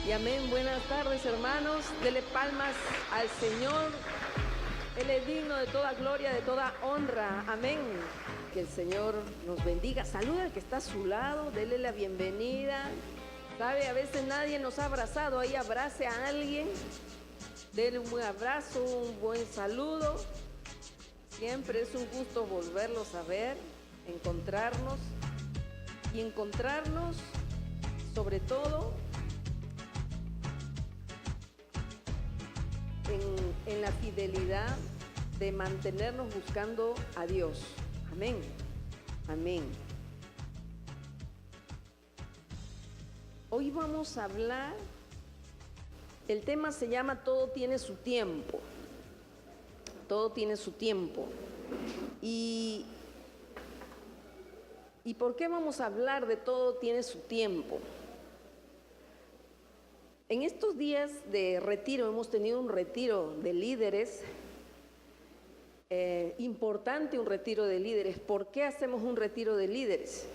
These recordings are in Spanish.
Y amén. Buenas tardes, hermanos. Dele palmas al Señor. Él es digno de toda gloria, de toda honra. Amén. Que el Señor nos bendiga. Saluda al que está a su lado. Dele la bienvenida. Sabe, a veces nadie nos ha abrazado. Ahí abrace a alguien. Dele un buen abrazo, un buen saludo. Siempre es un gusto volverlos a ver, encontrarnos. Y encontrarnos, sobre todo, en la fidelidad de mantenernos buscando a Dios. Amén. Amén. Hoy vamos a hablar, el tema se llama Todo tiene su tiempo. Todo tiene su tiempo. ¿Y por qué vamos a hablar de todo tiene su tiempo? En estos días de retiro, hemos tenido un retiro de líderes, importante un retiro de líderes. ¿Por qué hacemos un retiro de líderes?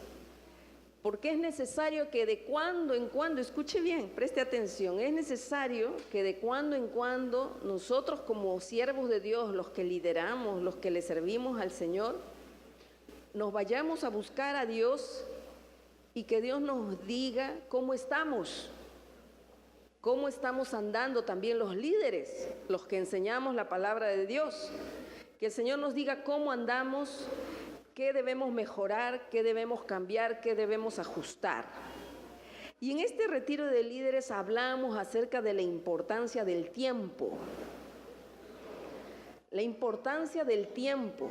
Porque es necesario que de cuando en cuando, escuche bien, preste atención, es necesario que de cuando en cuando nosotros como siervos de Dios, los que lideramos, los que le servimos al Señor, nos vayamos a buscar a Dios y que Dios nos diga cómo estamos andando también los líderes, los que enseñamos la palabra de Dios. Que el Señor nos diga cómo andamos, qué debemos mejorar, qué debemos cambiar, qué debemos ajustar. Y en este retiro de líderes hablamos acerca de la importancia del tiempo. La importancia del tiempo.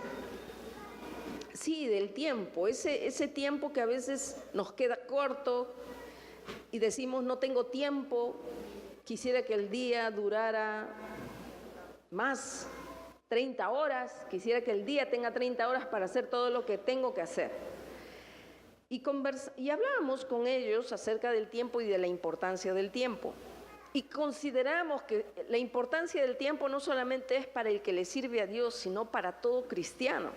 Sí, del tiempo, ese tiempo que a veces nos queda corto y decimos no tengo tiempo, quisiera que el día durara más, 30 horas, quisiera que el día tenga 30 horas para hacer todo lo que tengo que hacer. Y hablábamos con ellos acerca del tiempo y de la importancia del tiempo. Y consideramos que la importancia del tiempo no solamente es para el que le sirve a Dios, sino para todo cristiano.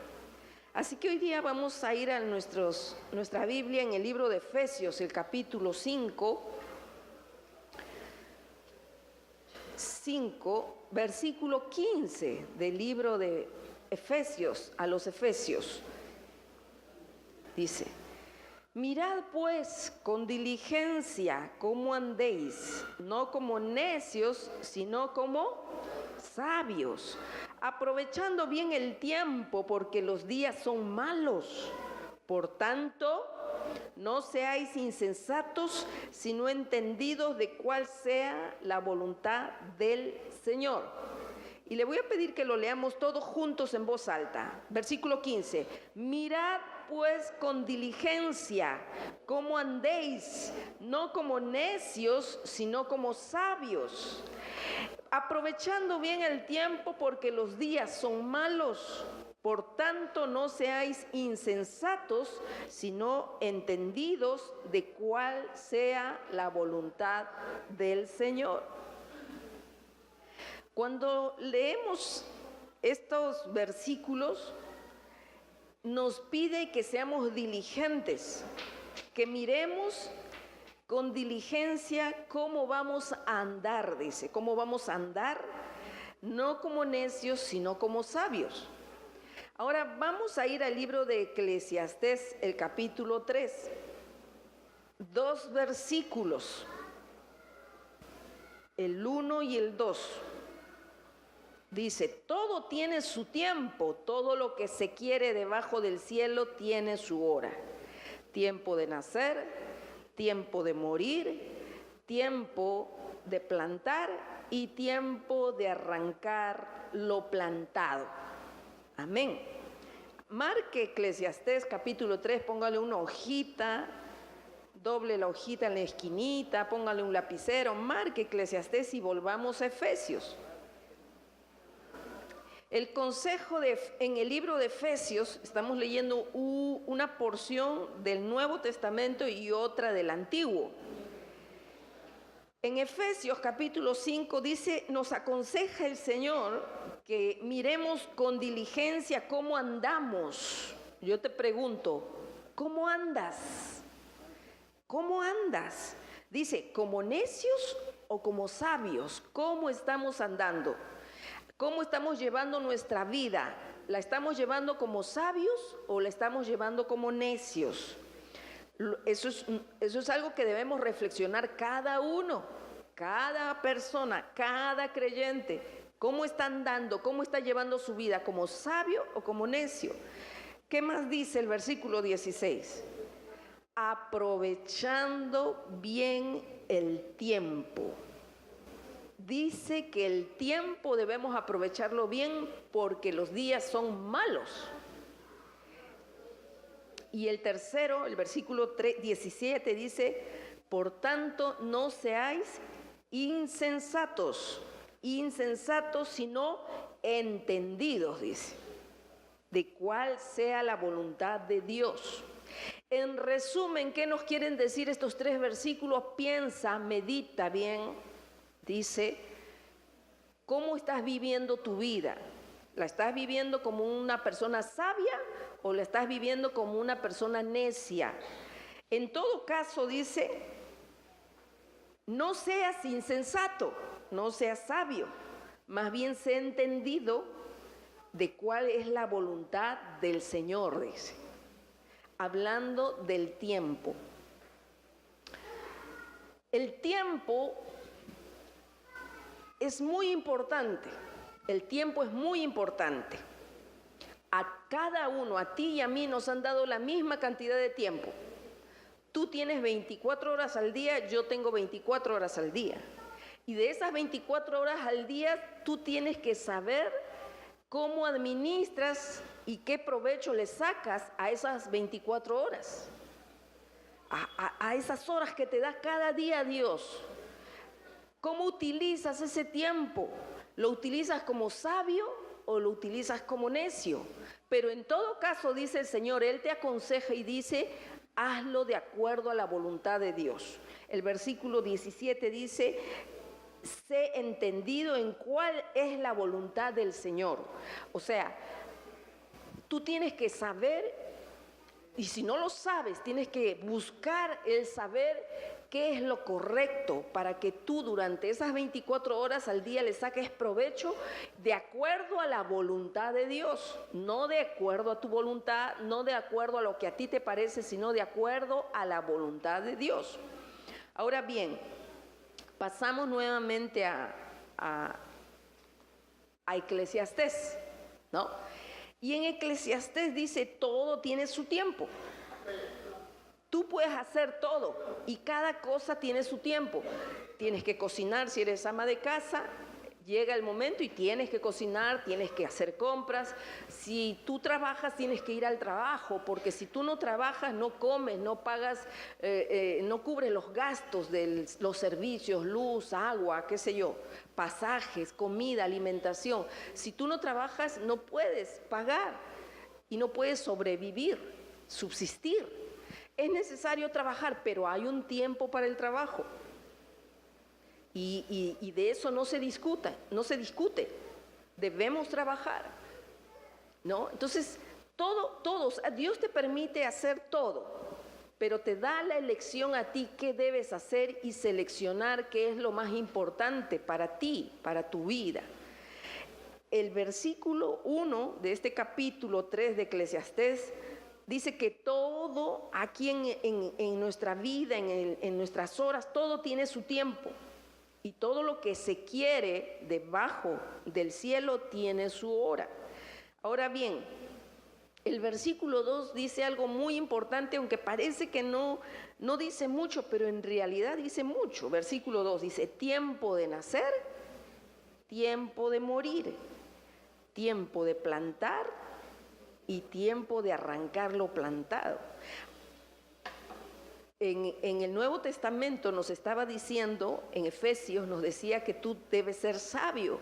Así que hoy día vamos a ir a nuestra Biblia en el libro de Efesios, el capítulo 5, versículo 15 del libro de Efesios, a los Efesios. Dice: mirad pues con diligencia cómo andéis, no como necios, sino como sabios, aprovechando bien el tiempo, porque los días son malos. Por tanto, no seáis insensatos, sino entendidos de cuál sea la voluntad del Señor. Y le voy a pedir que lo leamos todos juntos en voz alta. Versículo 15. Mirad pues con diligencia cómo andéis, no como necios, sino como sabios, aprovechando bien el tiempo, porque los días son malos. Por tanto, no seáis insensatos, sino entendidos de cuál sea la voluntad del Señor. Cuando leemos estos versículos, nos pide que seamos diligentes, que miremos con diligencia cómo vamos a andar, dice, cómo vamos a andar, no como necios, sino como sabios. Ahora vamos a ir al libro de Eclesiastés, el capítulo 3, 2 versículos, el 1 y el 2. Dice: todo tiene su tiempo, todo lo que se quiere debajo del cielo tiene su hora. Tiempo de nacer, tiempo de morir, tiempo de plantar y tiempo de arrancar lo plantado. Amén. Marque Eclesiastés capítulo 3, póngale una hojita, doble la hojita en la esquinita, póngale un lapicero, marque Eclesiastés y volvamos a Efesios. El consejo en el libro de Efesios, estamos leyendo una porción del Nuevo Testamento y otra del Antiguo. En Efesios capítulo 5 dice, nos aconseja el Señor que miremos con diligencia cómo andamos. Yo te pregunto, ¿cómo andas? ¿Cómo andas? Dice, como necios o como sabios, ¿cómo estamos andando? ¿Cómo estamos llevando nuestra vida? ¿La estamos llevando como sabios o la estamos llevando como necios? Eso es algo que debemos reflexionar cada uno, cada persona, cada creyente. ¿Cómo está andando? ¿Cómo está llevando su vida? ¿Como sabio o como necio? ¿Qué más dice el versículo 16? Aprovechando bien el tiempo. Dice que el tiempo debemos aprovecharlo bien porque los días son malos. Y el tercero, el versículo 17 dice, por tanto no seáis insensatos, sino entendidos, dice, de cuál sea la voluntad de Dios. En resumen, ¿qué nos quieren decir estos 3 versículos? Piensa, medita bien. Dice, ¿cómo estás viviendo tu vida? ¿La estás viviendo como una persona sabia o la estás viviendo como una persona necia? En todo caso, dice, no seas insensato, no seas sabio, más bien sé entendido de cuál es la voluntad del Señor, dice. Hablando del tiempo. El tiempo es muy importante, el tiempo es muy importante. A cada uno, a ti y a mí, nos han dado la misma cantidad de tiempo. Tú tienes 24 horas al día, yo tengo 24 horas al día. Y de esas 24 horas al día, tú tienes que saber cómo administras y qué provecho le sacas a esas 24 horas. A esas horas que te da cada día Dios. ¿Cómo utilizas ese tiempo? ¿Lo utilizas como sabio o lo utilizas como necio? Pero en todo caso, dice el Señor, Él te aconseja y dice, hazlo de acuerdo a la voluntad de Dios. El versículo 17 dice, sé entendido en cuál es la voluntad del Señor. O sea, tú tienes que saber, y si no lo sabes, tienes que buscar el saber qué es lo correcto para que tú durante esas 24 horas al día le saques provecho de acuerdo a la voluntad de Dios, no de acuerdo a tu voluntad, no de acuerdo a lo que a ti te parece, sino de acuerdo a la voluntad de Dios. Ahora bien, pasamos nuevamente a Eclesiastés, ¿no? Y en Eclesiastés dice, todo tiene su tiempo. Tú puedes hacer todo y cada cosa tiene su tiempo. Tienes que cocinar si eres ama de casa, llega el momento y tienes que cocinar, tienes que hacer compras. Si tú trabajas, tienes que ir al trabajo, porque si tú no trabajas, no comes, no pagas, no cubres los gastos de los servicios, luz, agua, qué sé yo, pasajes, comida, alimentación. Si tú no trabajas, no puedes pagar y no puedes sobrevivir, subsistir. Es necesario trabajar, pero hay un tiempo para el trabajo. Y de eso no se discute. Debemos trabajar, ¿no? Entonces, Dios te permite hacer todo, pero te da la elección a ti qué debes hacer y seleccionar qué es lo más importante para ti, para tu vida. El versículo 1 de este capítulo 3 de Eclesiastés dice que todo aquí en nuestra vida, en nuestras horas, todo tiene su tiempo. Y todo lo que se quiere debajo del cielo tiene su hora. Ahora bien, el versículo 2 dice algo muy importante, aunque parece que no dice mucho, pero en realidad dice mucho. Versículo 2 dice, tiempo de nacer, tiempo de morir, tiempo de plantar y tiempo de arrancar lo plantado. En el Nuevo Testamento nos estaba diciendo, en Efesios nos decía que tú debes ser sabio,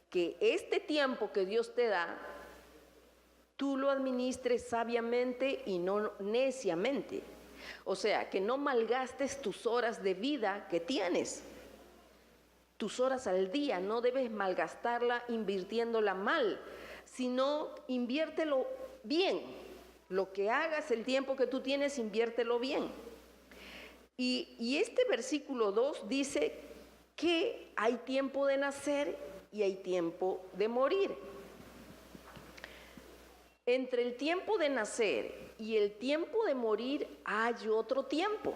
que este tiempo que Dios te da, tú lo administres sabiamente y no neciamente. O sea, que no malgastes tus horas de vida que tienes, tus horas al día, no debes malgastarla invirtiéndola mal, sino inviértelo bien. Lo que hagas, el tiempo que tú tienes, inviértelo bien. Y este versículo 2 dice que hay tiempo de nacer y hay tiempo de morir. Entre el tiempo de nacer y el tiempo de morir hay otro tiempo.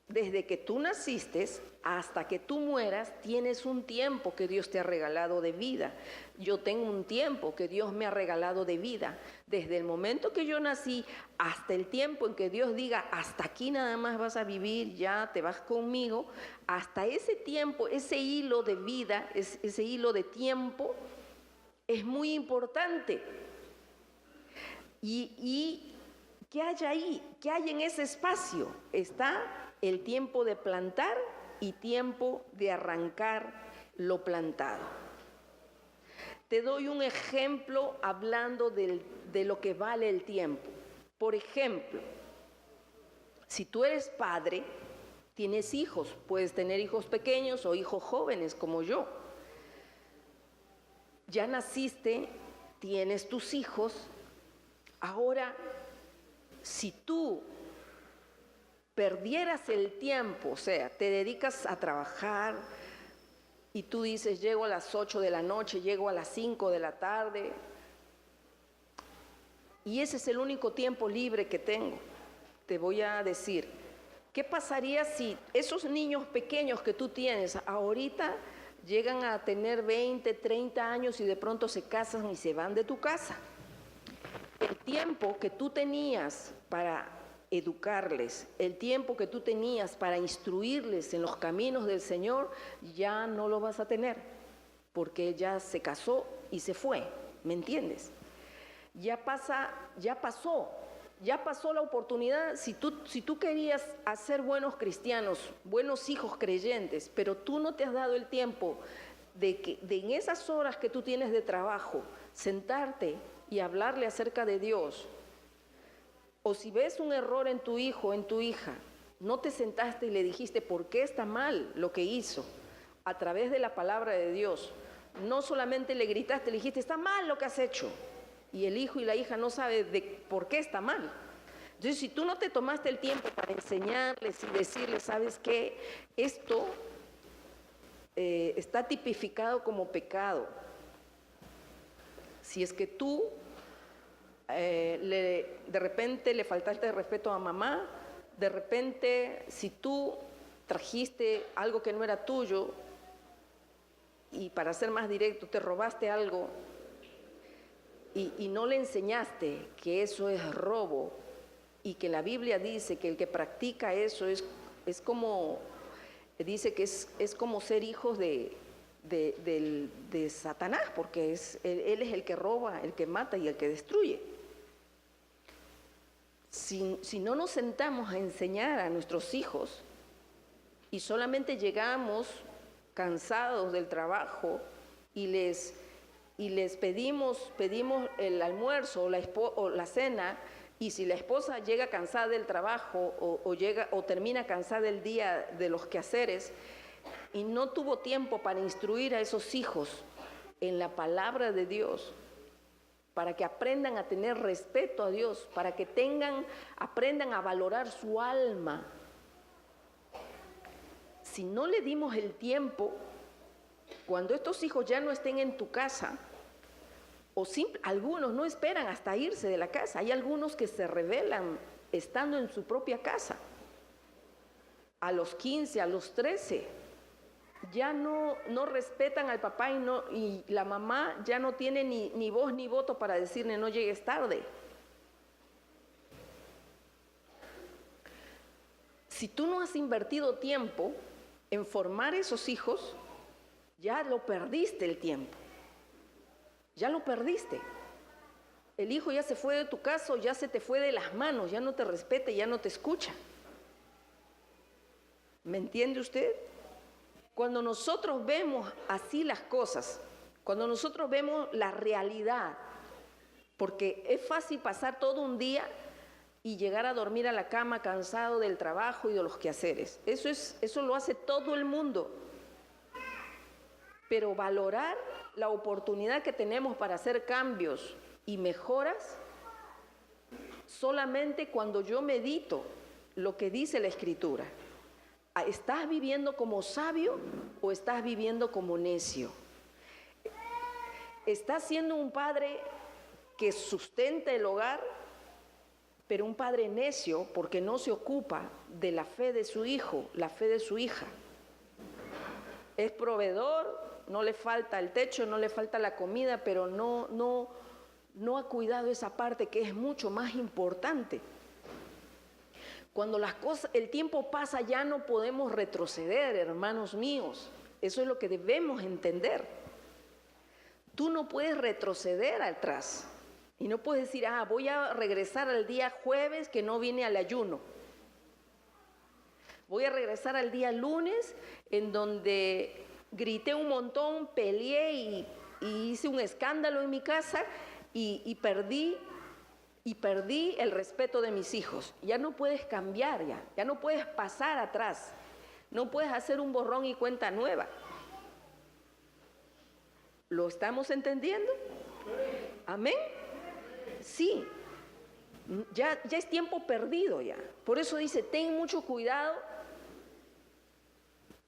Desde que tú naciste hasta que tú mueras, tienes un tiempo que Dios te ha regalado de vida. Yo tengo un tiempo que Dios me ha regalado de vida. Desde el momento que yo nací hasta el tiempo en que Dios diga, hasta aquí nada más vas a vivir, ya te vas conmigo, hasta ese tiempo, ese hilo de vida, ese hilo de tiempo, es muy importante. ¿Y qué hay ahí? ¿Qué hay en ese espacio? Está el tiempo de plantar y tiempo de arrancar lo plantado. Te doy un ejemplo hablando de lo que vale el tiempo. Por ejemplo, si tú eres padre, tienes hijos, puedes tener hijos pequeños o hijos jóvenes como yo. Ya naciste, tienes tus hijos. Ahora, si tú perdieras el tiempo, o sea, te dedicas a trabajar y tú dices, llego a las 8 de la noche, llego a las 5 de la tarde, y ese es el único tiempo libre que tengo, te voy a decir, ¿qué pasaría si esos niños pequeños que tú tienes ahorita llegan a tener 20, 30 años y de pronto se casan y se van de tu casa? El tiempo que tú tenías para educarles, el tiempo que tú tenías para instruirles en los caminos del Señor, ya no lo vas a tener, porque ya se casó y se fue, ¿me entiendes? Ya pasó la oportunidad. Si tú querías hacer buenos cristianos, buenos hijos creyentes, pero tú no te has dado el tiempo de en esas horas que tú tienes de trabajo, sentarte y hablarle acerca de Dios. O si ves un error en tu hijo o en tu hija, no te sentaste y le dijiste por qué está mal lo que hizo a través de la palabra de Dios. No solamente le gritaste, le dijiste, está mal lo que has hecho. Y el hijo y la hija no saben de por qué está mal. Entonces, si tú no te tomaste el tiempo para enseñarles y decirles, ¿sabes qué? Esto está tipificado como pecado. Si es que tú de repente le faltaste respeto a mamá, de repente si tú trajiste algo que no era tuyo y, para ser más directo, te robaste algo y no le enseñaste que eso es robo y que la Biblia dice que el que practica eso es como, dice que es como ser hijos de Satanás, porque él es el que roba, el que mata y el que destruye. Si no nos sentamos a enseñar a nuestros hijos y solamente llegamos cansados del trabajo y les pedimos el almuerzo o la cena, y si la esposa llega cansada del trabajo o termina cansada del día de los quehaceres y no tuvo tiempo para instruir a esos hijos en la palabra de Dios, para que aprendan a tener respeto a Dios, para que aprendan a valorar su alma. Si no le dimos el tiempo, cuando estos hijos ya no estén en tu casa, algunos no esperan hasta irse de la casa, hay algunos que se rebelan estando en su propia casa, a los 15, a los 13, ya no respetan al papá y la mamá ya no tiene ni voz ni voto para decirle no llegues tarde. Si tú no has invertido tiempo en formar esos hijos, ya lo perdiste el tiempo. Ya lo perdiste. El hijo ya se fue de tu casa, ya se te fue de las manos, ya no te respeta, ya no te escucha. ¿Me entiende usted? Cuando nosotros vemos así las cosas, cuando nosotros vemos la realidad, porque es fácil pasar todo un día y llegar a dormir a la cama cansado del trabajo y de los quehaceres. Eso lo hace todo el mundo. Pero valorar la oportunidad que tenemos para hacer cambios y mejoras, solamente cuando yo medito lo que dice la Escritura. ¿Estás viviendo como sabio o estás viviendo como necio? ¿Estás siendo un padre que sustenta el hogar, pero un padre necio porque no se ocupa de la fe de su hijo, la fe de su hija? Es proveedor, no le falta el techo, no le falta la comida, pero no ha cuidado esa parte que es mucho más importante. Cuando las cosas, el tiempo pasa, ya no podemos retroceder, hermanos míos. Eso es lo que debemos entender. Tú no puedes retroceder atrás. Y no puedes decir, voy a regresar al día jueves que no vine al ayuno. Voy a regresar al día lunes en donde grité un montón, peleé y hice un escándalo en mi casa y perdí el respeto de mis hijos. Ya no puedes cambiar, ya no puedes pasar atrás. No puedes hacer un borrón y cuenta nueva. ¿Lo estamos entendiendo? ¿Amén? Sí, ya es tiempo perdido ya. Por eso dice, ten mucho cuidado,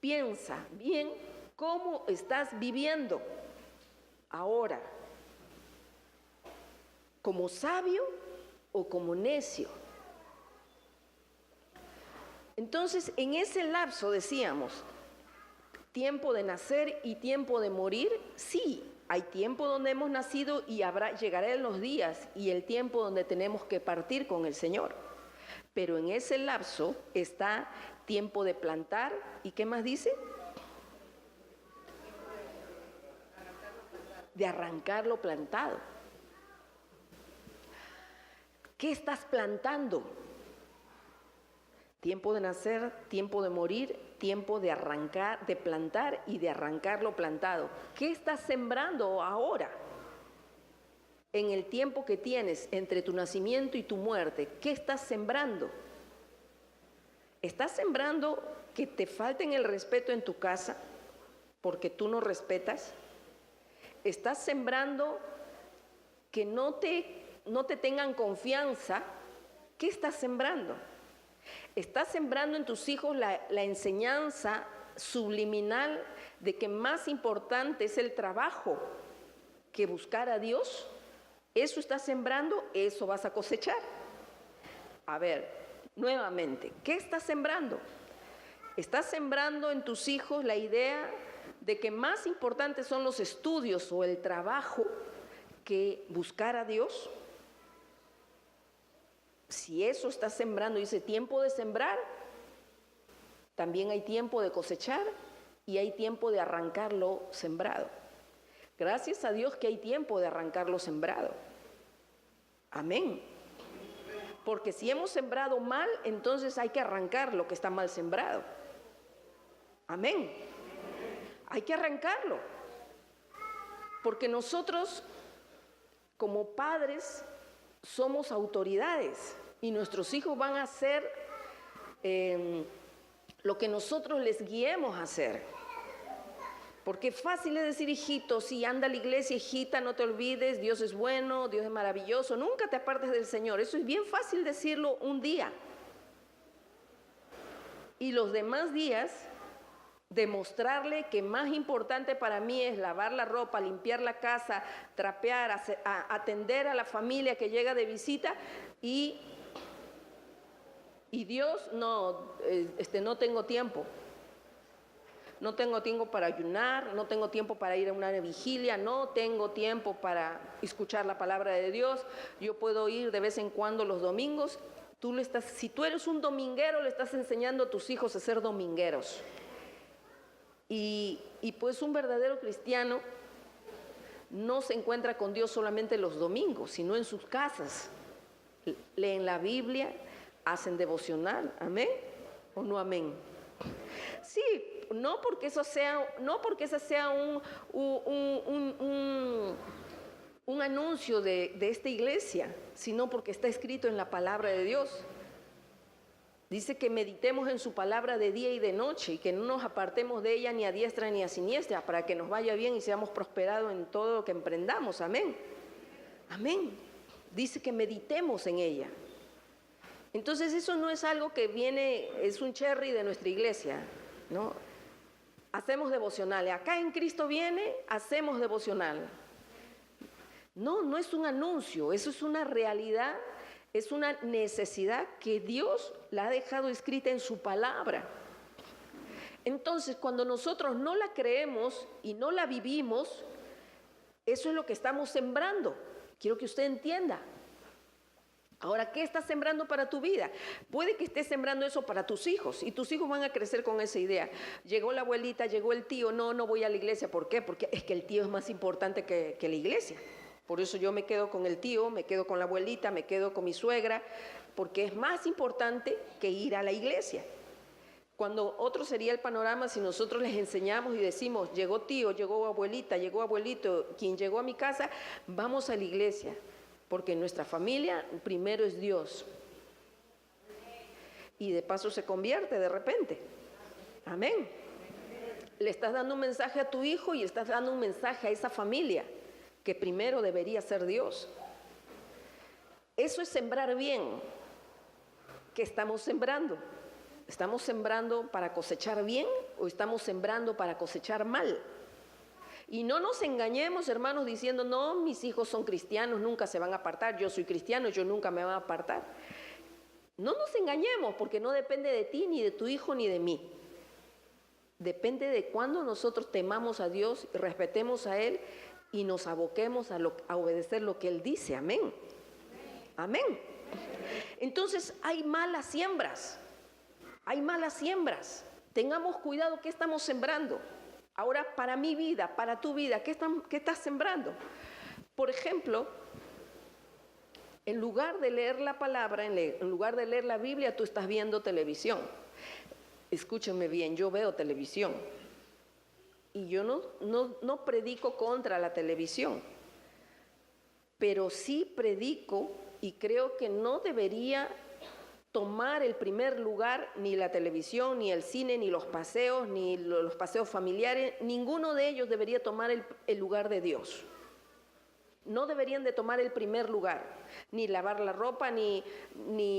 piensa bien cómo estás viviendo ahora, como sabio o como necio. Entonces, en ese lapso decíamos, tiempo de nacer y tiempo de morir, sí. Hay tiempo donde hemos nacido y llegarán los días y el tiempo donde tenemos que partir con el Señor. Pero en ese lapso está tiempo de plantar. ¿Y qué más dice? De arrancar lo plantado. ¿Qué estás plantando? Tiempo de nacer, tiempo de morir, tiempo de arrancar, de plantar y de arrancar lo plantado. ¿Qué estás sembrando ahora? En el tiempo que tienes entre tu nacimiento y tu muerte, ¿qué estás sembrando? ¿Estás sembrando que te falten el respeto en tu casa porque tú no respetas? ¿Estás sembrando que no te tengan confianza? ¿Qué estás sembrando? ¿Estás sembrando en tus hijos la enseñanza subliminal de que más importante es el trabajo que buscar a Dios? ¿Eso estás sembrando? Eso vas a cosechar. A ver, nuevamente, ¿qué estás sembrando? ¿Estás sembrando en tus hijos la idea de que más importantes son los estudios o el trabajo que buscar a Dios? Si eso está sembrando, dice tiempo de sembrar, también hay tiempo de cosechar y hay tiempo de arrancar lo sembrado. Gracias a Dios que hay tiempo de arrancar lo sembrado. Amén. Porque si hemos sembrado mal, entonces hay que arrancar lo que está mal sembrado. Amén. Hay que arrancarlo. Porque nosotros, como padres, somos autoridades y nuestros hijos van a hacer lo que nosotros les guiemos a hacer. Porque fácil es decir, hijito, sí, anda a la iglesia, hijita, no te olvides, Dios es bueno, Dios es maravilloso, nunca te apartes del Señor. Eso es bien fácil decirlo un día. Y los demás días, demostrarle que más importante para mí es lavar la ropa, limpiar la casa, trapear, atender a la familia que llega de visita y Dios no tengo tiempo. No tengo tiempo para ayunar, no tengo tiempo para ir a una vigilia, no tengo tiempo para escuchar la palabra de Dios. Yo puedo ir de vez en cuando los domingos. Si tú eres un dominguero, le estás enseñando a tus hijos a ser domingueros. Y pues un verdadero cristiano no se encuentra con Dios solamente los domingos, sino en sus casas. Leen la Biblia, hacen devocional, ¿amén? ¿O no amén? Sí, no porque ese sea un anuncio de esta iglesia, sino porque está escrito en la palabra de Dios. Dice que meditemos en su palabra de día y de noche y que no nos apartemos de ella ni a diestra ni a siniestra para que nos vaya bien y seamos prosperados en todo lo que emprendamos. Amén. Amén. Dice que meditemos en ella. Entonces eso no es algo que viene, es un cherry de nuestra iglesia, ¿no? Hacemos devocionales. Acá en Cristo viene, hacemos devocional. No, no es un anuncio, eso es una realidad, es una necesidad que Dios la ha dejado escrita en su palabra. Entonces, cuando nosotros no la creemos y no la vivimos, eso es lo que estamos sembrando. Quiero que usted entienda. Ahora, ¿qué estás sembrando para tu vida? Puede que estés sembrando eso para tus hijos y tus hijos van a crecer con esa idea. Llegó la abuelita, llegó el tío, no voy a la iglesia. ¿Por qué? Porque es que el tío es más importante que la iglesia. Por eso yo me quedo con el tío, me quedo con la abuelita, me quedo con mi suegra, porque es más importante que ir a la iglesia. Cuando otro sería el panorama si nosotros les enseñamos y decimos, llegó tío, llegó abuelita, llegó abuelito, quien llegó a mi casa, vamos a la iglesia. Porque en nuestra familia primero es Dios. Y de paso se convierte de repente. Amén. Le estás dando un mensaje a tu hijo y estás dando un mensaje a esa familia, que primero debería ser Dios. Eso es sembrar bien. ¿Qué estamos sembrando? ¿Estamos sembrando para cosechar bien o estamos sembrando para cosechar mal? Y no nos engañemos, hermanos, diciendo, no, mis hijos son cristianos, nunca se van a apartar, yo soy cristiano, yo nunca me voy a apartar. No nos engañemos, porque no depende de ti, ni de tu hijo, ni de mí. Depende de cuando nosotros temamos a Dios, respetemos a Él y nos aboquemos a obedecer lo que Él dice. Amén. Amén. Entonces hay malas siembras. Hay malas siembras. Tengamos cuidado qué estamos sembrando. Ahora, para mi vida, para tu vida, ¿qué estás sembrando? Por ejemplo, en lugar de leer la palabra, en lugar de leer la Biblia, tú estás viendo televisión. Escúchenme bien, yo veo televisión. Y yo no predico contra la televisión, pero sí predico y creo que no debería tomar el primer lugar ni la televisión, ni el cine, ni los paseos, ni los paseos familiares. Ninguno de ellos debería tomar el lugar de Dios. No deberían de tomar el primer lugar, ni lavar la ropa, ni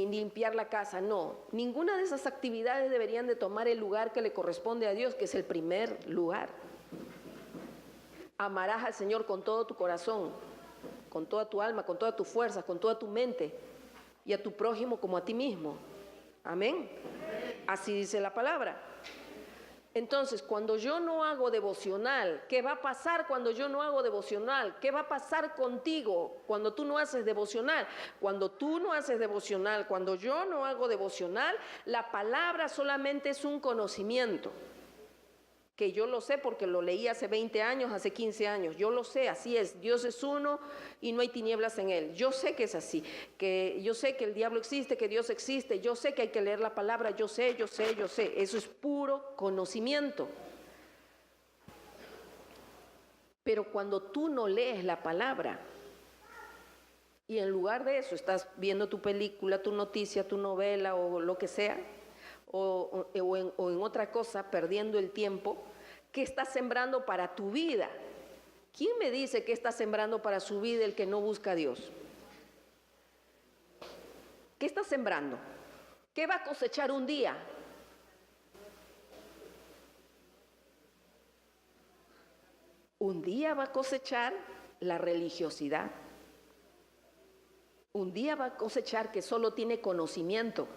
limpiar la casa, no. Ninguna de esas actividades deberían de tomar el lugar que le corresponde a Dios, que es el primer lugar. Amarás al Señor con todo tu corazón, con toda tu alma, con toda tu fuerza, con toda tu mente, y a tu prójimo como a ti mismo. Amén. Así dice la palabra. Entonces, cuando yo no hago devocional, ¿qué va a pasar cuando yo no hago devocional? ¿Qué va a pasar contigo cuando tú no haces devocional? Cuando tú no haces devocional, cuando yo no hago devocional, la palabra solamente es un conocimiento. Que yo lo sé porque lo leí hace 20 años, hace 15 años. Yo lo sé, así es. Dios es uno y no hay tinieblas en él. Yo sé que es así. Que yo sé que el diablo existe, que Dios existe. Yo sé que hay que leer la palabra. Yo sé. Eso es puro conocimiento. Pero cuando tú no lees la palabra y en lugar de eso estás viendo tu película, tu noticia, tu novela o lo que sea, o en otra cosa, perdiendo el tiempo, ¿qué estás sembrando para tu vida? ¿Quién me dice que está sembrando para su vida el que no busca a Dios? ¿Qué está sembrando? ¿Qué va a cosechar un día? Un día va a cosechar la religiosidad. Un día va a cosechar que solo tiene conocimiento.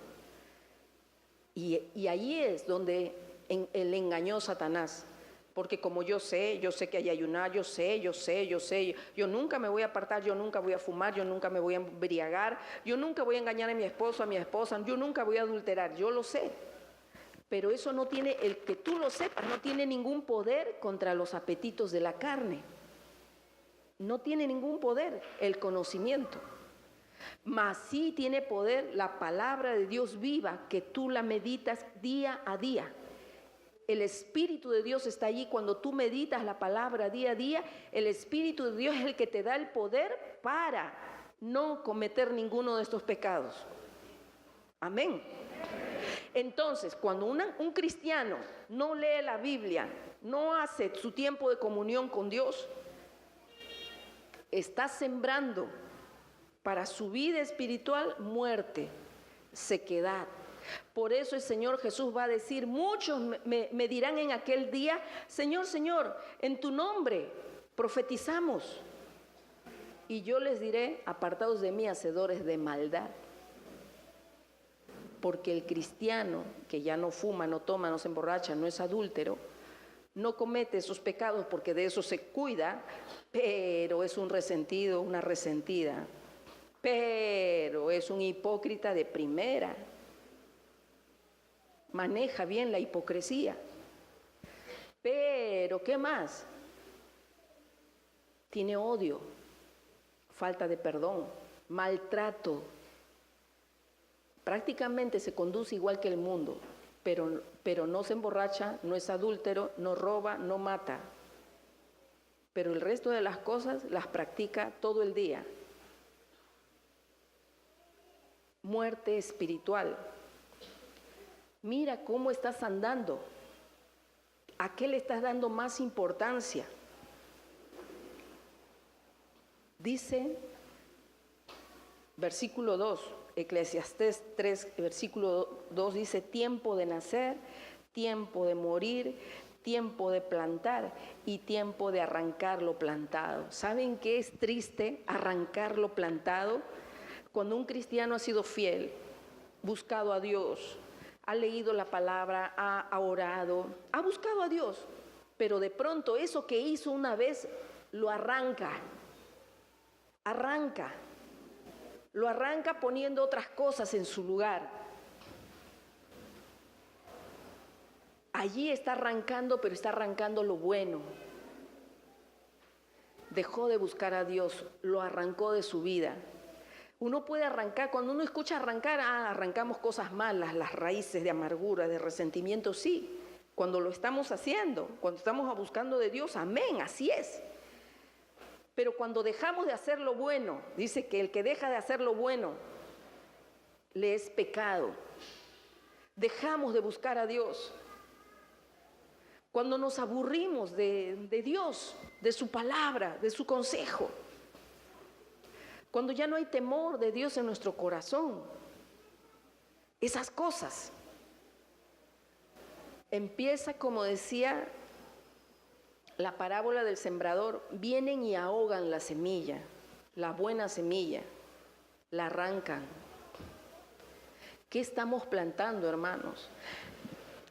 Y ahí es donde el engañó Satanás. Porque como yo sé que hay ayunar, yo sé, yo nunca me voy a apartar, yo nunca voy a fumar, yo nunca me voy a embriagar, yo nunca voy a engañar a mi esposo, a mi esposa, yo nunca voy a adulterar, yo lo sé. Pero eso no tiene, el que tú lo sepas, no tiene ningún poder contra los apetitos de la carne. No tiene ningún poder el conocimiento. Mas sí tiene poder la palabra de Dios viva, que tú la meditas día a día. El Espíritu de Dios está allí cuando tú meditas la palabra día a día. El Espíritu de Dios es el que te da el poder para no cometer ninguno de estos pecados. Amén. Entonces, cuando un cristiano no lee la Biblia, no hace su tiempo de comunión con Dios, está sembrando para su vida espiritual muerte, sequedad. Por eso el Señor Jesús va a decir, muchos me dirán en aquel día, Señor, Señor, en tu nombre profetizamos. Y yo les diré, apartados de mí, hacedores de maldad. Porque el cristiano que ya no fuma, no toma, no se emborracha, no es adúltero, no comete esos pecados porque de eso se cuida, pero es un resentido, una resentida, pero es un hipócrita de primera. Maneja bien la hipocresía. Pero, ¿qué más? Tiene odio, falta de perdón, maltrato. Prácticamente se conduce igual que el mundo, pero no se emborracha, no es adúltero, no roba, no mata. Pero el resto de las cosas las practica todo el día. Muerte espiritual. Mira cómo estás andando. ¿A qué le estás dando más importancia? Dice, versículo 2, Eclesiastés 3, versículo 2 dice, tiempo de nacer, tiempo de morir, tiempo de plantar y tiempo de arrancar lo plantado. ¿Saben qué es triste arrancar lo plantado? Cuando un cristiano ha sido fiel, buscado a Dios, ha leído la palabra, ha orado, ha buscado a Dios, pero de pronto eso que hizo una vez lo arranca. Lo arranca poniendo otras cosas en su lugar. Allí está arrancando, pero está arrancando lo bueno. Dejó de buscar a Dios, lo arrancó de su vida. Uno puede arrancar, cuando uno escucha arrancar, arrancamos cosas malas, las raíces de amargura, de resentimiento, sí. Cuando lo estamos haciendo, cuando estamos buscando de Dios, amén, así es. Pero cuando dejamos de hacer lo bueno, dice que el que deja de hacer lo bueno, le es pecado. Dejamos de buscar a Dios. Cuando nos aburrimos de Dios, de su palabra, de su consejo. Cuando ya no hay temor de Dios en nuestro corazón. Esas cosas. Empieza, como decía la parábola del sembrador, vienen y ahogan la semilla, la buena semilla, la arrancan. ¿Qué estamos plantando, hermanos?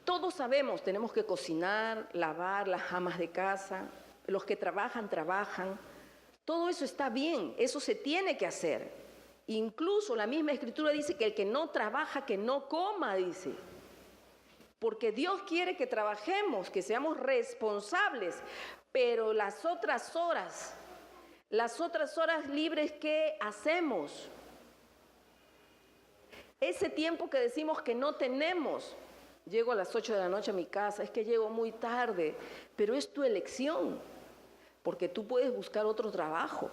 Todos sabemos, tenemos que cocinar, lavar, las amas de casa, los que trabajan, trabajan. Todo eso está bien, eso se tiene que hacer. Incluso la misma Escritura dice que el que no trabaja, que no coma, dice. Porque Dios quiere que trabajemos, que seamos responsables, pero las otras horas libres, ¿qué hacemos? Ese tiempo que decimos que no tenemos, llego a las 8 de la noche a mi casa, es que llego muy tarde, pero es tu elección, porque tú puedes buscar otro trabajo.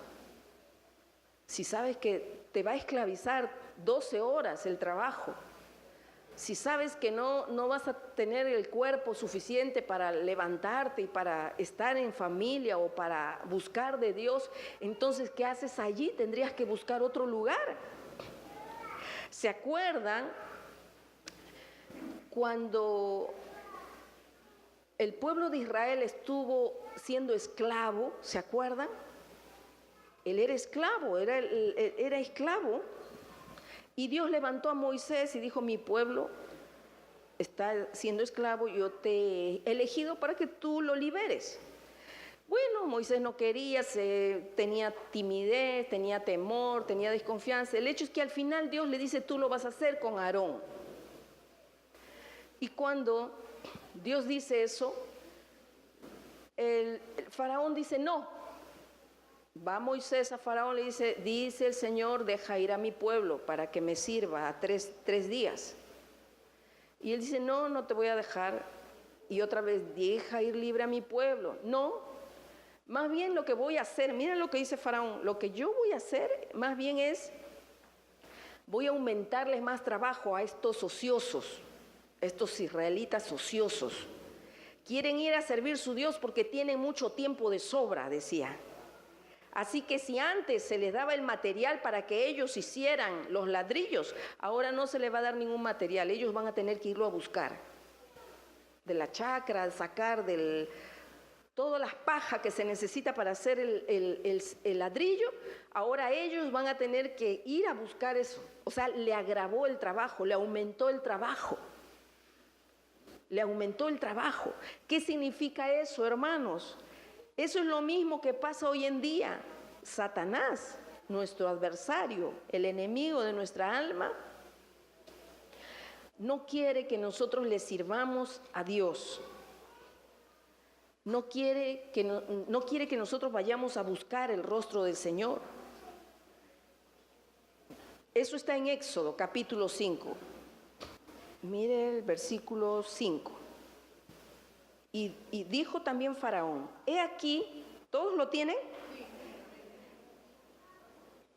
Si sabes que te va a esclavizar 12 horas el trabajo, si sabes que no vas a tener el cuerpo suficiente para levantarte y para estar en familia o para buscar de Dios, entonces, ¿qué haces allí? Tendrías que buscar otro lugar. ¿Se acuerdan cuando el pueblo de Israel estuvo siendo esclavo? ¿Se acuerdan? Él era esclavo, era esclavo. Y Dios levantó a Moisés y dijo, mi pueblo está siendo esclavo, yo te he elegido para que tú lo liberes. Bueno, Moisés no quería, tenía timidez, tenía temor, tenía desconfianza. El hecho es que al final Dios le dice, tú lo vas a hacer con Aarón. Y cuando Dios dice eso, el faraón dice, no. Va Moisés a Faraón, le dice el Señor, deja ir a mi pueblo para que me sirva a tres días. Y él dice, no te voy a dejar. Y otra vez, deja ir libre a mi pueblo. No, más bien lo que voy a hacer, miren lo que dice Faraón, lo que yo voy a hacer más bien es, voy a aumentarles más trabajo a estos ociosos, estos israelitas ociosos. Quieren ir a servir su Dios porque tienen mucho tiempo de sobra, decía. Así que si antes se les daba el material para que ellos hicieran los ladrillos, ahora no se les va a dar ningún material. Ellos van a tener que irlo a buscar. De la chacra, sacar todas las pajas que se necesita para hacer el ladrillo, ahora ellos van a tener que ir a buscar eso. O sea, le agravó el trabajo, le aumentó el trabajo. Le aumentó el trabajo. ¿Qué significa eso, hermanos? Eso es lo mismo que pasa hoy en día. Satanás, nuestro adversario, el enemigo de nuestra alma, no quiere que nosotros le sirvamos a Dios. No quiere que nosotros vayamos a buscar el rostro del Señor. Eso está en Éxodo, capítulo 5. Mire el versículo 5. Y dijo también Faraón, he aquí, ¿todos lo tienen?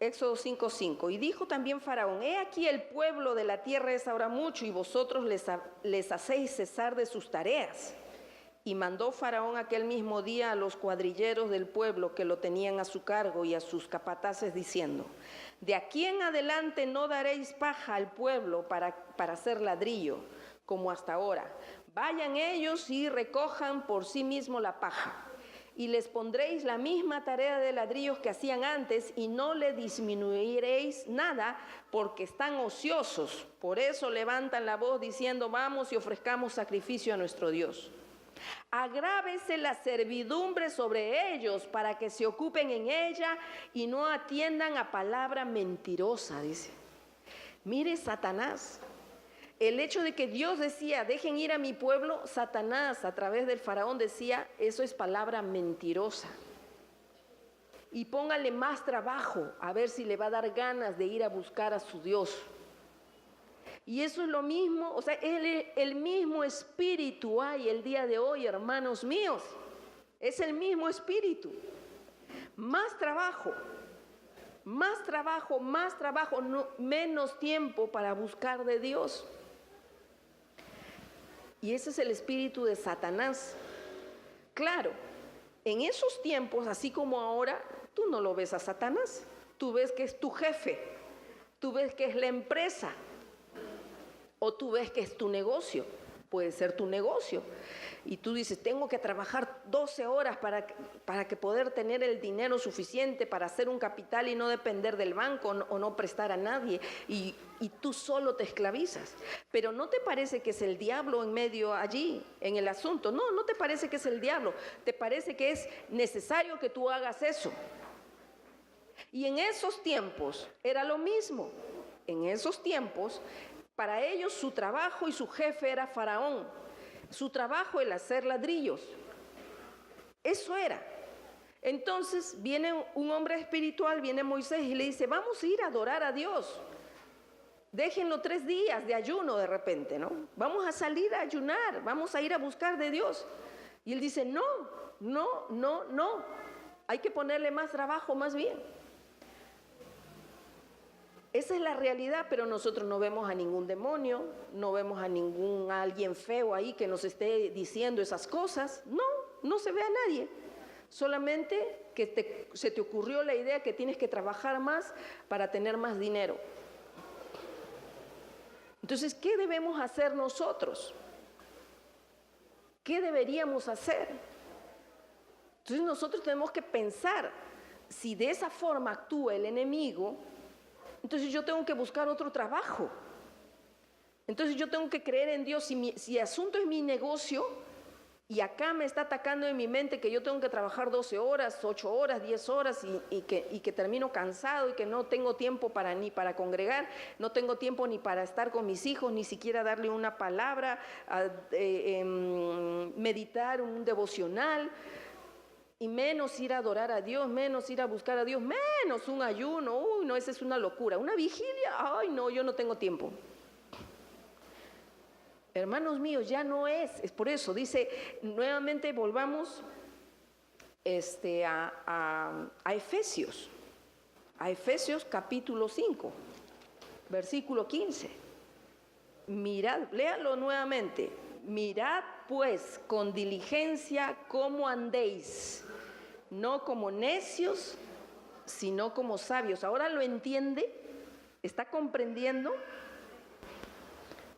Éxodo 5:5. Y dijo también Faraón, he aquí el pueblo de la tierra es ahora mucho y vosotros les hacéis cesar de sus tareas. Y mandó Faraón aquel mismo día a los cuadrilleros del pueblo que lo tenían a su cargo y a sus capataces diciendo, de aquí en adelante no daréis paja al pueblo para hacer ladrillo, como hasta ahora. Vayan ellos y recojan por sí mismos la paja. Y les pondréis la misma tarea de ladrillos que hacían antes y no le disminuiréis nada porque están ociosos. Por eso levantan la voz diciendo, vamos y ofrezcamos sacrificio a nuestro Dios. Agrávese la servidumbre sobre ellos para que se ocupen en ella y no atiendan a palabra mentirosa, dice. Mire Satanás, el hecho de que Dios decía, dejen ir a mi pueblo, Satanás a través del faraón decía, eso es palabra mentirosa. Y póngale más trabajo a ver si le va a dar ganas de ir a buscar a su Dios. Y eso es lo mismo, o sea, el mismo espíritu hay el día de hoy, hermanos míos. Es el mismo espíritu. Más trabajo, no, menos tiempo para buscar de Dios. Y ese es el espíritu de Satanás. Claro, en esos tiempos, así como ahora, tú no lo ves a Satanás. Tú ves que es tu jefe, tú ves que es la empresa, o tú ves que es tu negocio. Puede ser tu negocio. Y tú dices, tengo que trabajar 12 horas para que poder tener el dinero suficiente para hacer un capital y no depender del banco o no prestar a nadie. Y tú solo te esclavizas. Pero ¿no te parece que es el diablo en medio allí, en el asunto? No, no te parece que es el diablo. Te parece que es necesario que tú hagas eso. Y en esos tiempos era lo mismo. En esos tiempos, para ellos su trabajo y su jefe era Faraón. Su trabajo el hacer ladrillos. Eso era. Entonces viene un hombre espiritual, viene Moisés y le dice, vamos a ir a adorar a Dios. Déjenlo 3 días de ayuno de repente, ¿no? Vamos a salir a ayunar, vamos a ir a buscar de Dios. Y él dice, no. Hay que ponerle más trabajo más bien. Esa es la realidad, pero nosotros no vemos a ningún demonio, no vemos a alguien feo ahí que nos esté diciendo esas cosas. No se ve a nadie. Solamente que se te ocurrió la idea que tienes que trabajar más para tener más dinero. Entonces, ¿qué debemos hacer nosotros? ¿Qué deberíamos hacer? Entonces nosotros tenemos que pensar, si de esa forma actúa el enemigo, entonces yo tengo que buscar otro trabajo. Entonces yo tengo que creer en Dios. Si el asunto es mi negocio y acá me está atacando en mi mente que yo tengo que trabajar 12 horas, 8 horas, 10 horas y que termino cansado y que no tengo tiempo ni para congregar, no tengo tiempo ni para estar con mis hijos, ni siquiera darle una palabra, meditar un devocional, y menos ir a adorar a Dios, menos ir a buscar a Dios, menos un ayuno. Uy, no, esa es una locura. Una vigilia, ay no, yo no tengo tiempo. Hermanos míos, ya no es por eso, dice, nuevamente volvamos a Efesios. A Efesios capítulo 5, versículo 15. Mirad, léalo nuevamente. Mirad pues con diligencia cómo andéis, no como necios, sino como sabios. ¿Ahora lo entiende? ¿Está comprendiendo?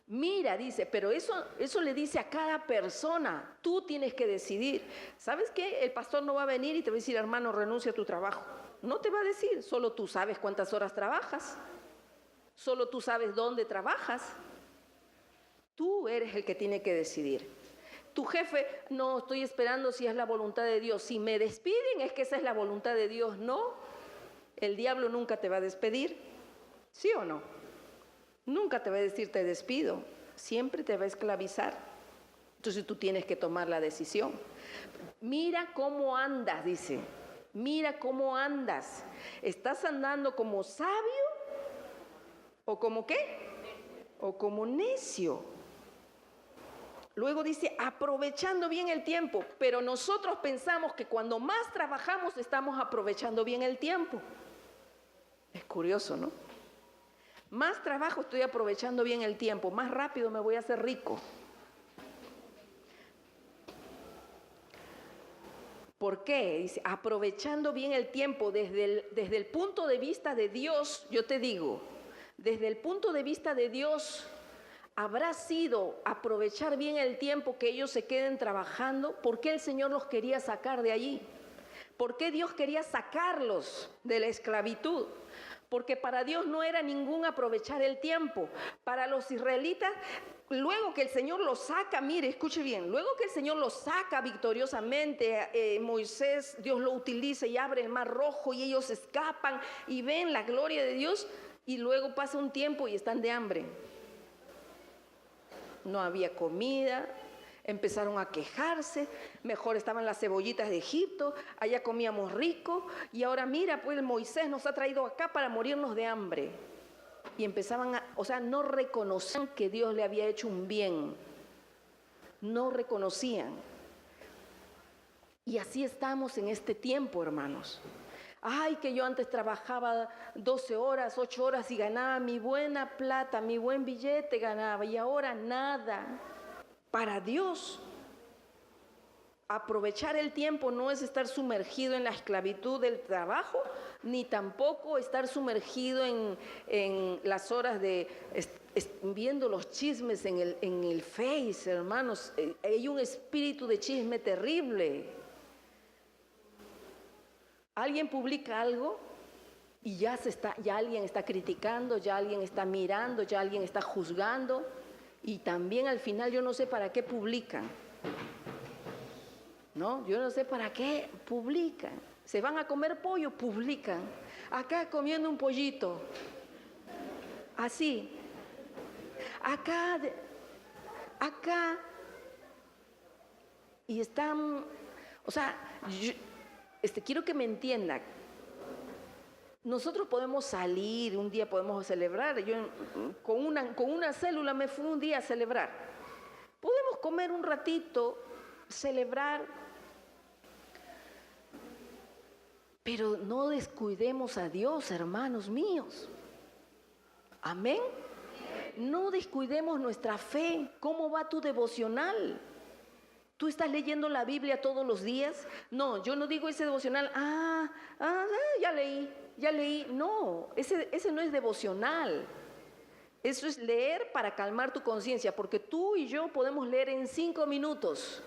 Mira, dice, pero eso le dice a cada persona. Tú tienes que decidir. ¿Sabes qué? El pastor no va a venir y te va a decir, hermano, renuncia a tu trabajo. No te va a decir, solo tú sabes cuántas horas trabajas. Solo tú sabes dónde trabajas. Tú eres el que tiene que decidir. Tu jefe, no, estoy esperando si es la voluntad de Dios. Si me despiden es que esa es la voluntad de Dios. No, el diablo nunca te va a despedir. ¿Sí o no? Nunca te va a decir te despido. Siempre te va a esclavizar. Entonces tú tienes que tomar la decisión. Mira cómo andas, dice. Mira cómo andas. ¿Estás andando como sabio o como qué? O como necio. Luego dice, aprovechando bien el tiempo. Pero nosotros pensamos que cuando más trabajamos estamos aprovechando bien el tiempo. Es curioso, ¿no? Más trabajo, estoy aprovechando bien el tiempo. Más rápido me voy a hacer rico. ¿Por qué? Dice, aprovechando bien el tiempo desde el punto de vista de Dios, yo te digo, desde el punto de vista de Dios, habrá sido aprovechar bien el tiempo que ellos se queden trabajando. ¿Por qué el Señor los quería sacar de allí? ¿Por qué Dios quería sacarlos de la esclavitud? Porque para Dios no era ningún aprovechar el tiempo. Para los israelitas, luego que el Señor los saca, mire, escuche bien, luego que el Señor los saca victoriosamente, Moisés, Dios lo utiliza y abre el mar rojo y ellos escapan y ven la gloria de Dios, y luego pasa un tiempo y están de hambre. No había comida. Empezaron a quejarse, mejor estaban las cebollitas de Egipto, allá comíamos rico, y ahora mira, pues Moisés nos ha traído acá para morirnos de hambre. Y empezaban no reconocían que Dios le había hecho un bien, no reconocían. Y así estamos en este tiempo, hermanos. Ay, que yo antes trabajaba 12 horas, 8 horas y ganaba mi buena plata, mi buen billete ganaba, y ahora nada. Para Dios, aprovechar el tiempo no es estar sumergido en la esclavitud del trabajo, ni tampoco estar sumergido en las horas de viendo los chismes en el Face, hermanos. Hay un espíritu de chisme terrible. Alguien publica algo y ya alguien está criticando, ya alguien está mirando, ya alguien está juzgando. Y también al final yo no sé para qué publican. ¿No? Yo no sé para qué publican. Se van a comer pollo, publican. Acá comiendo un pollito. Así. Acá. Y están, quiero que me entiendan. Nosotros podemos salir, un día podemos celebrar. Yo con una célula me fui un día a celebrar. Podemos comer un ratito, celebrar, pero no descuidemos a Dios, hermanos míos. Amén. No descuidemos nuestra fe. ¿Cómo va tu devocional? ¿Tú estás leyendo la Biblia todos los días? No, yo no digo ese devocional. Ya leí. No, ese no es devocional. Eso es leer para calmar tu conciencia, porque tú y yo podemos leer en 5 minutos,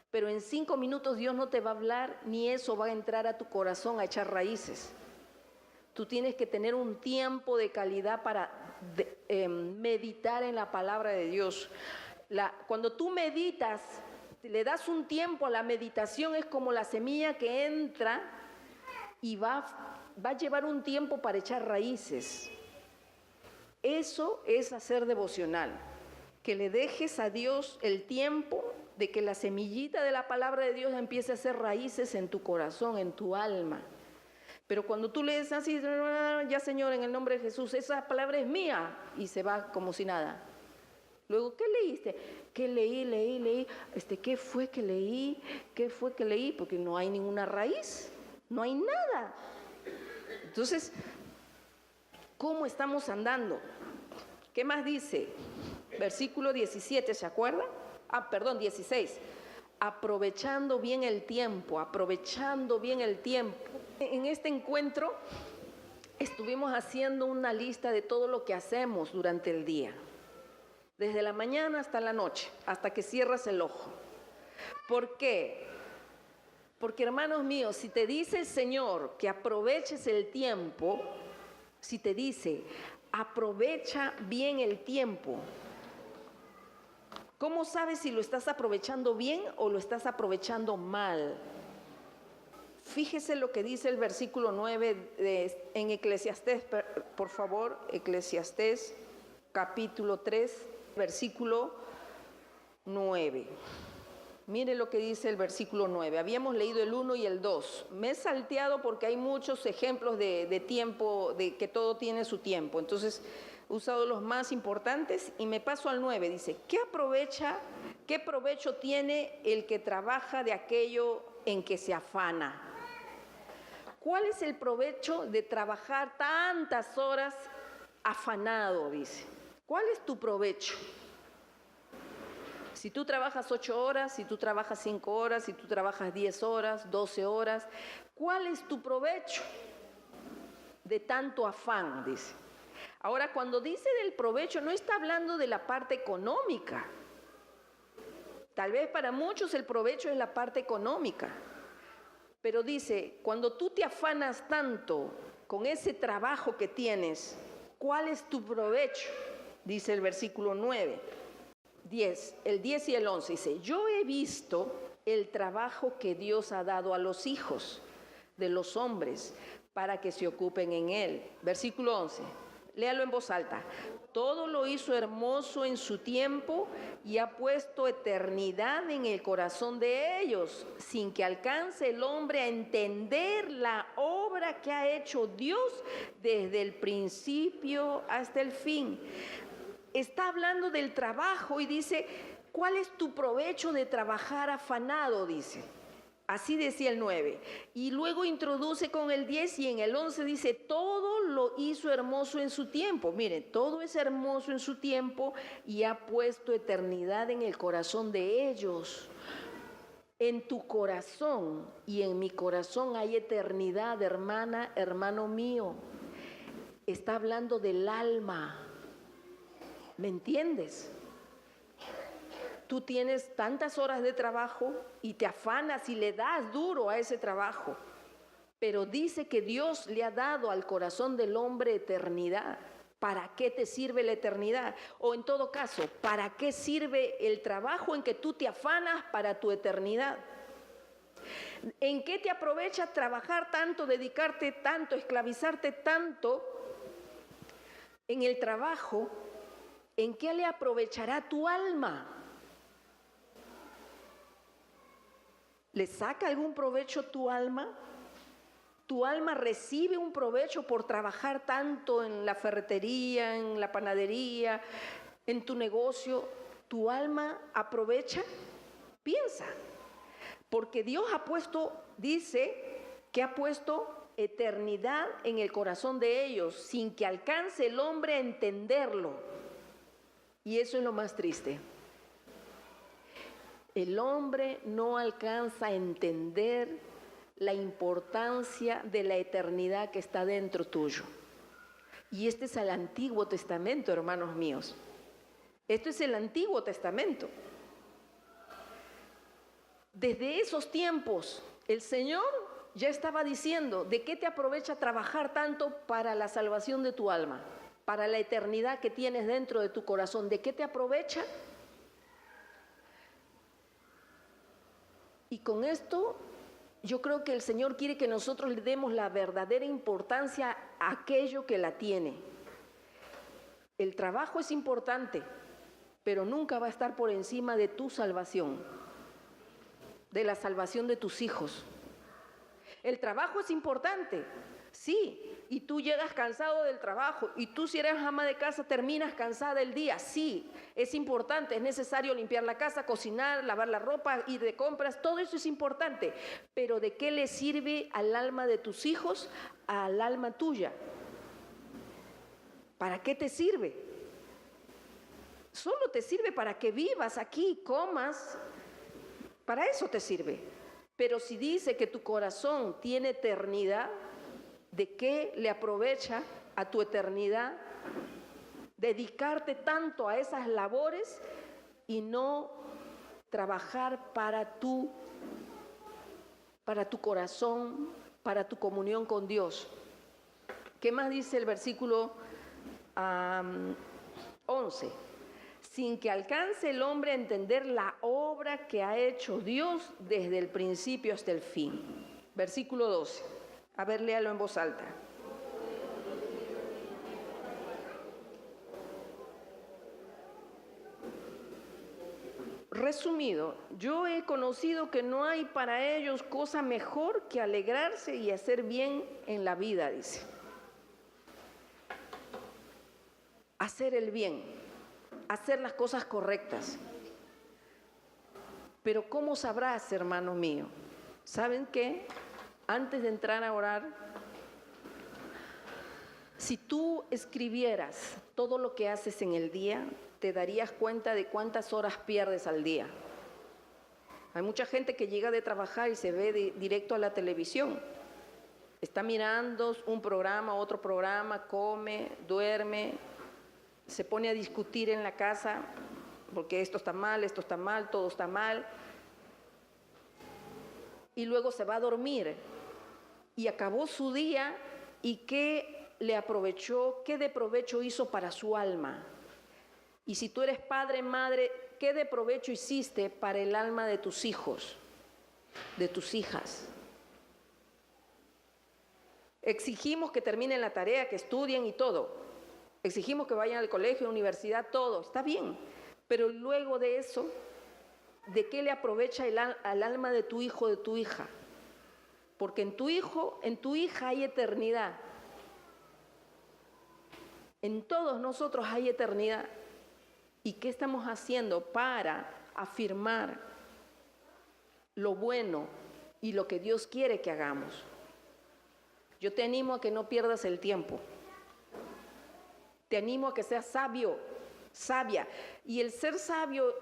pero en 5 minutos Dios no te va a hablar, ni eso va a entrar a tu corazón a echar raíces. Tú tienes que tener un tiempo de calidad para meditar en la palabra de Dios. Cuando tú meditas, le das un tiempo a la meditación, es como la semilla que entra y va a llevar un tiempo para echar raíces. Eso es hacer devocional, que le dejes a Dios el tiempo de que la semillita de la palabra de Dios empiece a hacer raíces en tu corazón, en tu alma. Pero cuando tú lees así, ya Señor, en el nombre de Jesús, esa palabra es mía, y se va como si nada. Luego, ¿qué leíste? ¿Qué leí? ¿Qué fue que leí? Porque no hay ninguna raíz, no hay nada. Entonces, ¿cómo estamos andando? ¿Qué más dice? Versículo 17, ¿se acuerdan? 16. aprovechando bien el tiempo, aprovechando bien el tiempo. En este encuentro estuvimos haciendo una lista de todo lo que hacemos durante el día, desde la mañana hasta la noche, hasta que cierras el ojo. ¿Por qué? Porque, hermanos míos, si te dice el Señor que aproveches el tiempo, si te dice, aprovecha bien el tiempo, ¿cómo sabes si lo estás aprovechando bien o lo estás aprovechando mal? Fíjese lo que dice el versículo 9 en Eclesiastés, por favor, Eclesiastés capítulo 3, versículo 9. Mire lo que dice el versículo 9. Habíamos leído el 1 y el 2. Me he salteado porque hay muchos ejemplos de tiempo, de que todo tiene su tiempo. Entonces, he usado los más importantes y me paso al 9. Dice, ¿qué provecho tiene el que trabaja de aquello en que se afana? ¿Cuál es el provecho de trabajar tantas horas afanado? Dice. ¿Cuál es tu provecho? Si tú trabajas 8 horas, si tú trabajas 5 horas, si tú trabajas 10 horas, 12 horas, ¿cuál es tu provecho de tanto afán? Dice. Ahora, cuando dice del provecho, no está hablando de la parte económica. Tal vez para muchos el provecho es la parte económica. Pero dice, cuando tú te afanas tanto con ese trabajo que tienes, ¿cuál es tu provecho? Dice el versículo 9. El 10 y el 11 dice, yo he visto el trabajo que Dios ha dado a los hijos de los hombres para que se ocupen en él. Versículo 11, léalo en voz alta. Todo lo hizo hermoso en su tiempo y ha puesto eternidad en el corazón de ellos, sin que alcance el hombre a entender la obra que ha hecho Dios desde el principio hasta el fin. Está hablando del trabajo y dice, ¿cuál es tu provecho de trabajar afanado? Dice, así decía el 9. Y luego introduce con el 10 y en el 11 dice, todo lo hizo hermoso en su tiempo. Miren, todo es hermoso en su tiempo y ha puesto eternidad en el corazón de ellos. En tu corazón y en mi corazón hay eternidad, hermana, hermano mío. Está hablando del alma. ¿Me entiendes? Tú tienes tantas horas de trabajo y te afanas y le das duro a ese trabajo. Pero dice que Dios le ha dado al corazón del hombre eternidad. ¿Para qué te sirve la eternidad? O en todo caso, ¿para qué sirve el trabajo en que tú te afanas para tu eternidad? ¿En qué te aprovecha trabajar tanto, dedicarte tanto, esclavizarte tanto en el trabajo? ¿En qué le aprovechará tu alma? ¿Le saca algún provecho tu alma? ¿Tu alma recibe un provecho por trabajar tanto en la ferretería, en la panadería, en tu negocio? ¿Tu alma aprovecha? Piensa. Porque Dios dice que ha puesto eternidad en el corazón de ellos, sin que alcance el hombre a entenderlo. Y eso es lo más triste. El hombre no alcanza a entender la importancia de la eternidad que está dentro tuyo. Y este es el Antiguo Testamento, hermanos míos. Esto es el Antiguo Testamento. Desde esos tiempos, el Señor ya estaba diciendo, ¿de qué te aprovecha trabajar tanto para la salvación de tu alma? Para la eternidad que tienes dentro de tu corazón, ¿de qué te aprovecha? Y con esto, yo creo que el Señor quiere que nosotros le demos la verdadera importancia a aquello que la tiene. El trabajo es importante, pero nunca va a estar por encima de tu salvación, de la salvación de tus hijos. El trabajo es importante, sí, y tú llegas cansado del trabajo, y tú si eres ama de casa terminas cansada del día, sí, es importante, es necesario limpiar la casa, cocinar, lavar la ropa, ir de compras, todo eso es importante, pero ¿de qué le sirve al alma de tus hijos, al alma tuya? ¿Para qué te sirve? Solo te sirve para que vivas aquí, comas, Para eso te sirve. Pero si dice que tu corazón tiene eternidad, ¿de qué le aprovecha a tu eternidad dedicarte tanto a esas labores y no trabajar para tu corazón, para tu comunión con Dios? ¿Qué más dice el versículo 11? Sin que alcance el hombre a entender la obra que ha hecho Dios desde el principio hasta el fin. Versículo 12. A ver, léalo en voz alta. Resumido, yo he conocido que no hay para ellos cosa mejor que alegrarse y hacer bien en la vida, dice. Hacer el bien, hacer las cosas correctas. Pero ¿cómo sabrás, hermano mío? ¿Saben qué? Antes de entrar a orar, si tú escribieras todo lo que haces en el día, te darías cuenta de cuántas horas pierdes al día. Hay mucha gente que llega de trabajar y se ve directo a la televisión. Está mirando un programa, otro programa, come, duerme, se pone a discutir en la casa porque esto está mal, todo está mal. Y luego se va a dormir y acabó su día. ¿Y qué le aprovechó? ¿Qué de provecho hizo para su alma? Y si tú eres padre, madre, ¿qué de provecho hiciste para el alma de tus hijos, de tus hijas? Exigimos que terminen la tarea, que estudien y todo. Exigimos que vayan al colegio, universidad, todo. Está bien. Pero luego de eso, ¿de qué le aprovecha al alma de tu hijo, de tu hija? Porque en tu hijo, en tu hija hay eternidad. En todos nosotros hay eternidad. ¿Y qué estamos haciendo para afirmar lo bueno y lo que Dios quiere que hagamos? Yo te animo a que no pierdas el tiempo. Te animo a que seas sabio, sabia. Y el ser sabio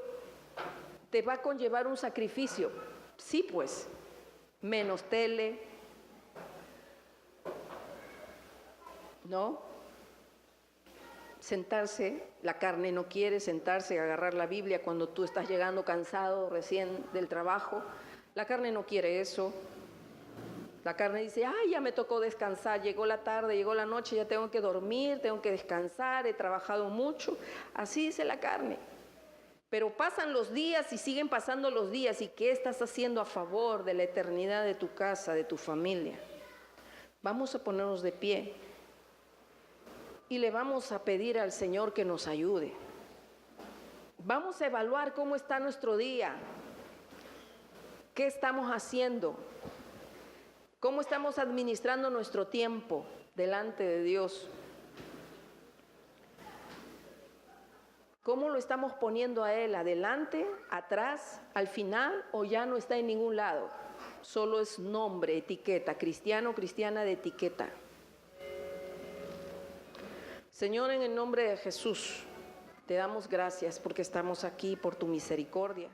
te va a conllevar un sacrificio. Sí, pues, menos tele, ¿no? Sentarse, la carne no quiere sentarse a agarrar la Biblia cuando tú estás llegando cansado recién del trabajo. La carne no quiere eso. La carne dice, ay, ya me tocó descansar, llegó la tarde, llegó la noche, ya tengo que dormir, tengo que descansar, he trabajado mucho. Así dice la carne. Pero pasan los días y siguen pasando los días. ¿Y qué estás haciendo a favor de la eternidad de tu casa, de tu familia? Vamos a ponernos de pie y le vamos a pedir al Señor que nos ayude. Vamos a evaluar cómo está nuestro día. ¿Qué estamos haciendo? ¿Cómo estamos administrando nuestro tiempo delante de Dios? ¿Cómo lo estamos poniendo a Él? ¿Adelante, atrás, al final o ya no está en ningún lado? Solo es nombre, etiqueta, cristiano, cristiana de etiqueta. Señor, en el nombre de Jesús, te damos gracias porque estamos aquí por tu misericordia.